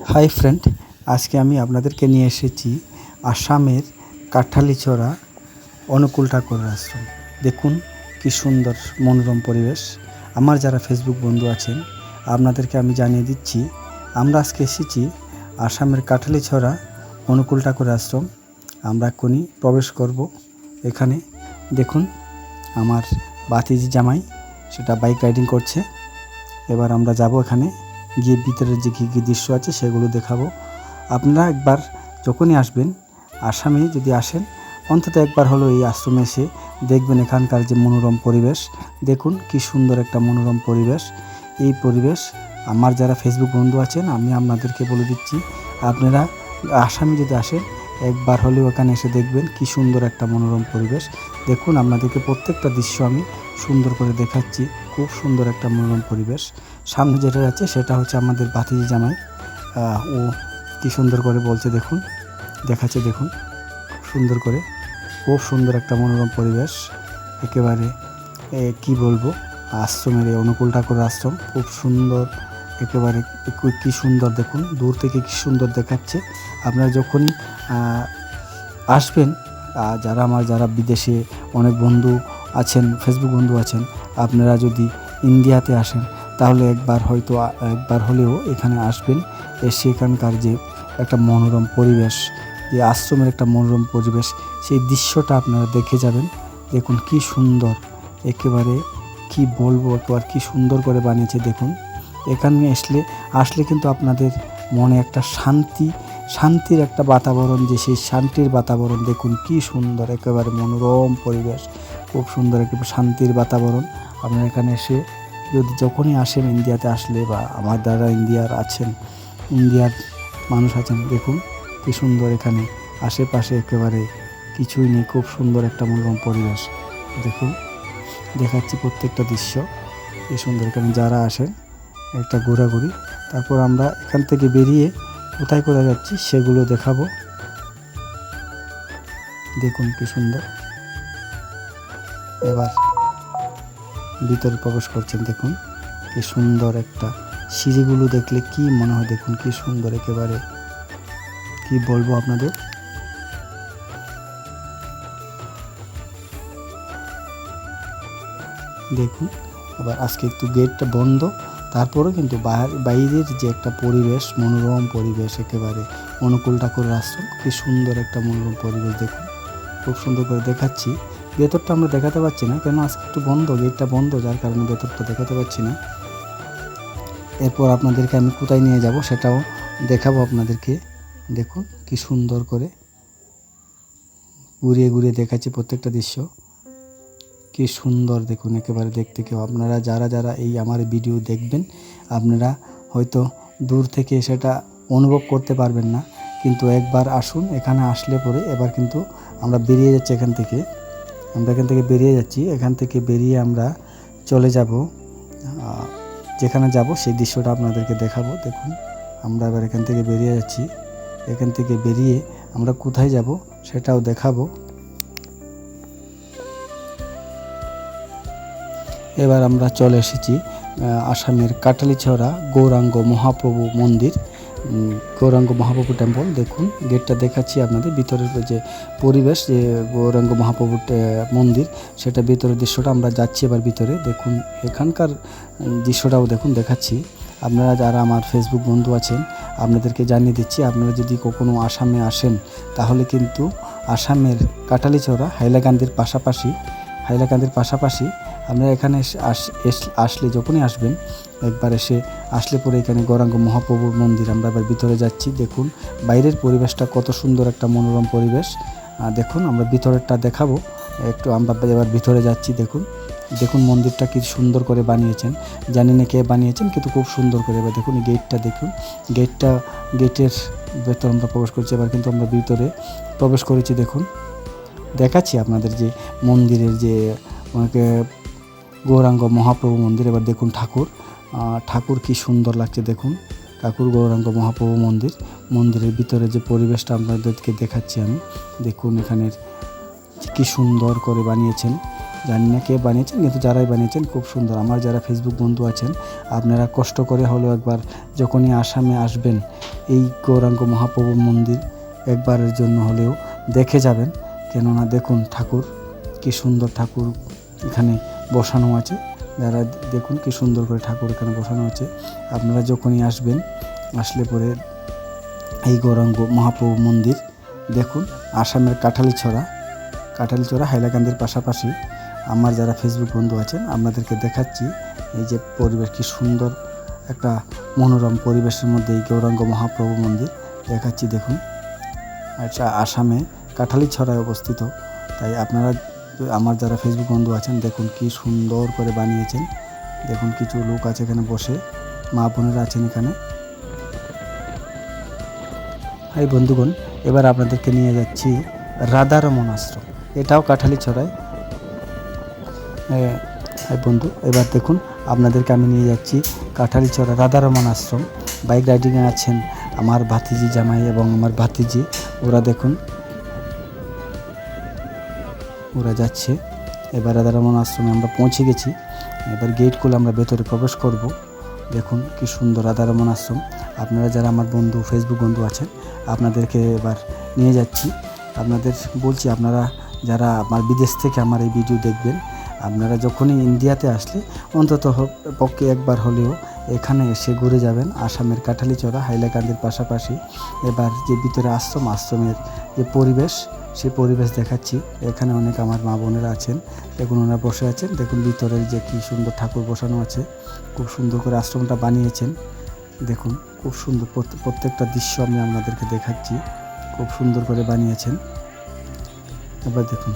Hi friend, আজকে আমি আপনাদেরকে নিয়ে এসেছি আসামের কাঠালিছড়া অনুকূল ঠাকুরের আশ্রম। দেখুন কি সুন্দর মনোরম পরিবেশ। আমার যারা ফেসবুক বন্ধু আছেন আপনাদেরকে আমি জানিয়ে দিচ্ছি, আমরা আজকে এসেছি আসামের কাঠালিছড়া অনুকূল ঠাকুরের আশ্রম। আমরা এক্ষুনি প্রবেশ করব এখানে। দেখুন আমার বাতিজি জামাই সেটা বাইক রাইডিং করছে। এবার আমরা যাব এখানে, গিয়ে ভিতরের যে কী কী দৃশ্য আছে সেগুলো দেখাবো। আপনারা একবার যখনই আসবেন, আসামে যদি আসেন অন্তত একবার হলো এই আশ্রমে এসে দেখবেন এখানকার যে মনোরম পরিবেশ। দেখুন কি সুন্দর একটা মনোরম পরিবেশ। এই পরিবেশ আমার যারা ফেসবুক বন্ধু আছেন আমি আপনাদেরকে বলে দিচ্ছি, আপনারা আসামে যদি আসেন একবার হলেও এখানে এসে দেখবেন কি সুন্দর একটা মনোরম পরিবেশ। দেখুন আপনাদেরকে প্রত্যেকটা দৃশ্য আমি সুন্দর করে দেখাচ্ছি। খুব সুন্দর একটা মনোরম পরিবেশ। সামনে যেটা যাচ্ছে সেটা হচ্ছে আমাদের ভাতিজি জামাই। ও কি সুন্দর করে বলছে, দেখুন দেখাচ্ছে, দেখুন খুব সুন্দর করে। খুব সুন্দর একটা মনোরম পরিবেশ একেবারে। কি বলবো, আশ্রমের এই অনুকূল ঠাকুরের আশ্রম খুব সুন্দর একেবারে। কি সুন্দর দেখুন, দূর থেকে কি সুন্দর দেখাচ্ছে। আপনারা যখনই আসবেন, যারা বিদেশে অনেক বন্ধু আছেন, ফেসবুক বন্ধু আছেন, আপনারা যদি ইন্ডিয়াতে আসেন তাহলে একবার হলেও এখানে আসবেন। এসে এখানকার যে একটা মনোরম পরিবেশ, যে আশ্রমের একটা মনোরম পরিবেশ, সেই দৃশ্যটা আপনারা দেখে যাবেন। দেখুন কি সুন্দর একেবারে, কি বলবো, একবার কি সুন্দর করে বানিয়েছে দেখুন। এখানে আসলে কিন্তু আপনাদের মনে একটা শান্তির একটা বাতাবরণ, যে সেই শান্তির বাতাবরণ দেখুন কি সুন্দর একেবারে মনোরম পরিবেশ। খুব সুন্দর একটা শান্তির বাতাবরণ। আপনারা এখানে এসে যদি যখনই আসেন, ইন্ডিয়াতে আসলে বা আমার দ্বারা ইন্ডিয়ার মানুষ আছেন, দেখুন কি সুন্দর এখানে আশেপাশে একেবারে কিছুই নেই। খুব সুন্দর একটা মনোরম পরিবেশ। দেখুন দেখাচ্ছি প্রত্যেকটা দৃশ্য কি সুন্দর। এখানে যারা আসেন একটা ঘোরাঘুরি, তারপর আমরা এখান থেকে বেরিয়ে কোথায় যাচ্ছি সেগুলো দেখাবো। দেখুন কি সুন্দর। এবার ভিতরে প্রবেশ করছেন, দেখুন কি সুন্দর একটা সিঁড়িগুলো দেখলে কি মনে হয়, দেখুন কি সুন্দর একেবারে, কি বলবো আপনাদের। দেখুন আবার আজকে একটু গেটটা বন্ধ, তারপরেও কিন্তু বাইরের যে একটা পরিবেশ, মনোরম পরিবেশ একেবারে। অনুকূল ঠাকুরের আশ্রম কি সুন্দর একটা মনোরম পরিবেশ। দেখুন খুব সুন্দর করে দেখাচ্ছি। ভেতরটা আমরা দেখাতে পারছি না, কেন আজকে একটু বন্ধ, গেটটা বন্ধ, যার কারণে ভেতরটা দেখাতে পারছি না। এরপর আপনাদেরকে আমি কোথায় নিয়ে যাব সেটাও দেখাবো আপনাদেরকে। দেখুন কি সুন্দর করে ঘুরিয়ে ঘুরিয়ে দেখাচ্ছি প্রত্যেকটা দৃশ্য। কি সুন্দর দেখুন একেবারে দেখতে। কেউ আপনারা যারা এই আমার ভিডিও দেখবেন, আপনারা হয়তো দূর থেকে সেটা অনুভব করতে পারবেন না, কিন্তু একবার আসুন। এখানে আসলে পরে এবার কিন্তু আমরা বেরিয়ে যাচ্ছি এখান থেকে। এখান থেকে বেরিয়ে আমরা চলে যাব, যেখানে যাব সেই দৃশ্যটা আপনাদেরকে দেখাবো। দেখুন আমরা এবার এখান থেকে বেরিয়ে যাচ্ছি। এখান থেকে বেরিয়ে আমরা কোথায় যাব সেটাও দেখাবো। এবার আমরা চলে এসেছি আসামের কাঠালিছড়া গৌরাঙ্গ মহাপ্রভু মন্দির, গৌরাঙ্গ মহাপ্রভু টেম্পল। দেখুন গেটটা দেখাচ্ছি আপনাদের, ভিতরের যে পরিবেশ, যে গৌরাঙ্গ মহাপ্রভু মন্দির, সেটা ভিতরের দৃশ্যটা আমরা যাচ্ছি এবার ভিতরে। দেখুন এখানকার দৃশ্যটাও দেখুন দেখাচ্ছি। আপনারা যারা আমার ফেসবুক বন্ধু আছেন আপনাদেরকে জানিয়ে দিচ্ছি, আপনারা যদি কখনো আসামে আসেন তাহলে কিন্তু আসামের কাঠালিছড়া হাইলাকান্দির পাশাপাশি আপনারা এখানে আসলে, যখনই আসবেন একবার আসলে পরে এখানে গৌরাঙ্গ মহাপ্রভুর মন্দির। আমরা এবার ভিতরে যাচ্ছি। দেখুন বাইরের পরিবেশটা কত সুন্দর একটা মনোরম পরিবেশ। দেখুন আমরা ভিতরেরটা দেখাবো একটু। আমরা এবার ভিতরে যাচ্ছি। দেখুন মন্দিরটা কি সুন্দর করে বানিয়েছেন, জানি না কে বানিয়েছেন, কিন্তু খুব সুন্দর করে। এবার দেখুন গেটটা দেখুন, গেটের ভেতর আমরা প্রবেশ করছি। এবার কিন্তু আমরা ভিতরে প্রবেশ করেছি। দেখুন দেখাচ্ছি আপনাদের যে মন্দিরের যে গৌরাঙ্গ মহাপ্রভু মন্দির। এবার দেখুন ঠাকুর কি সুন্দর লাগছে। দেখুন ঠাকুর গৌরাঙ্গ মহাপ্রভু মন্দিরের ভিতরে যে পরিবেশটা আপনাদেরকে দেখাচ্ছি আমি। দেখুন এখানের কি সুন্দর করে বানিয়েছেন, জানি না কে বানিয়েছেন, কিন্তু যারাই বানিয়েছেন খুব সুন্দর। আমার যারা ফেসবুক বন্ধু আছেন, আপনারা কষ্ট করে হলেও একবার যখনই আসামে আসবেন এই গৌরাঙ্গ মহাপ্রভু মন্দির একবারের জন্য হলেও দেখে যাবেন। কেননা দেখুন ঠাকুর, কি সুন্দর ঠাকুর এখানে বসানো আছে। যারা দেখুন কি সুন্দর করে ঠাকুর এখানে বসানো আছে। আপনারা যখনই আসবেন, আসলে পরে এই গৌরাঙ্গ মহাপ্রভু মন্দির দেখুন। আসামের কাঠালিছড়া হাইলাকান্দির পাশাপাশি আমার যারা ফেসবুক বন্ধু আছেন আপনাদেরকে দেখাচ্ছি এই যে পরিবেশ, কি সুন্দর একটা মনোরম পরিবেশের মধ্যে এই গৌরাঙ্গ মহাপ্রভু মন্দির দেখাচ্ছি। দেখুন আচ্ছা, আসামে কাঠালিছড়ায় অবস্থিত। তাই আপনারা আমার যারা ফেসবুক বন্ধু আছেন দেখুন কি সুন্দর করে বানিয়েছেন। দেখুন কিছু লোক আছে এখানে বসে, মা বোনেরা আছেন এখানে। হাই বন্ধুগণ, এবার আপনাদেরকে নিয়ে যাচ্ছি রাধারমণ আশ্রম, এটাও কাঠালিছড়ায়। হাই বন্ধু, এবার দেখুন আপনাদেরকে আমি নিয়ে যাচ্ছি কাঠালিছড়া রাধারমণ আশ্রম। বাইক রাইডিংয়ে আছেন আমার ভাতিজি জামাই এবং আমার ভাতিজি, ওরা দেখুন ওরা যাচ্ছে। এবার রাধারমণ আশ্রমে আমরা পৌঁছে গেছি। এবার গেট খুলে আমরা ভেতরে প্রবেশ করব। দেখুন কি সুন্দর রাধারমণ আশ্রম। আপনারা যারা আমার বন্ধু ফেসবুক বন্ধু আছেন আপনাদেরকে এবার নিয়ে যাচ্ছি। আপনাদের বলছি, আপনারা যারা আমার বিদেশ থেকে আমার এই ভিডিও দেখবেন, আপনারা যখনই ইন্ডিয়াতে আসলে অন্তত পক্ষে একবার হলেও এখানে এসে ঘুরে যাবেন। আসামের কাঠালিছড়া হাইলাকান্দির পাশাপাশি এবার যে ভিতরে আশ্রমের যে পরিবেশ, সেই পরিবেশ দেখাচ্ছি। এখানে অনেক আমার মা বোনেরা আছেন, দেখুন ওনারা বসে আছেন। দেখুন ভিতরের যে কী সুন্দর ঠাকুর বসানো আছে, খুব সুন্দর করে আশ্রমটা বানিয়েছেন। দেখুন খুব সুন্দর, প্রত্যেকটা দৃশ্য আমি আপনাদেরকে দেখাচ্ছি, খুব সুন্দর করে বানিয়েছেন। এবার দেখুন